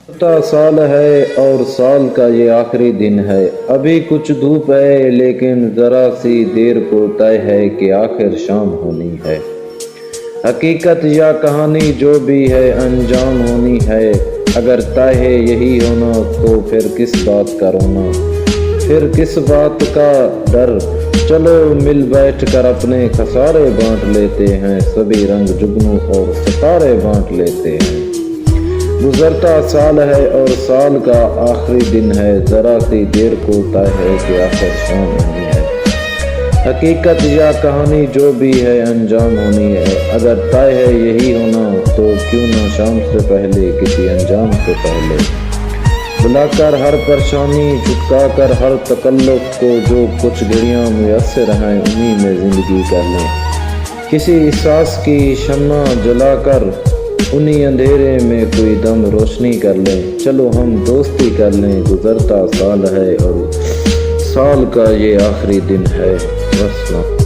گزرتا سال ہے اور سال کا یہ آخری دن ہے، ابھی کچھ دھوپ ہے لیکن ذرا سی دیر کو طے ہے کہ آخر شام ہونی ہے۔ حقیقت یا کہانی جو بھی ہے انجام ہونی ہے، اگر طے ہے یہی ہونا تو پھر کس بات کا رونا، پھر کس بات کا ڈر۔ چلو مل بیٹھ کر اپنے خسارے بانٹ لیتے ہیں، سبھی رنگ جگنو اور ستارے بانٹ لیتے ہیں۔ گزرتا سال ہے اور سال کا آخری دن ہے، ذرا سی دیر کو طے ہے کہ آخر شام ہونی ہے۔ حقیقت یا کہانی جو بھی ہے انجام ہونی ہے، اگر طے ہے یہی ہونا تو کیوں نہ شام سے پہلے کسی انجام سے پہلے، بلا کر ہر پریشانی، جھٹکا کر ہر تکلف کو، جو کچھ گھڑیاں میسر ہیں انہی میں زندگی کر لیں۔ کسی احساس کی شمع جلا کر انہی اندھیرے میں کوئی دم روشنی کر لیں۔ چلو ہم دوستی کر لیں، گزرتا سال ہے اور سال کا یہ آخری دن ہے۔ والسلام۔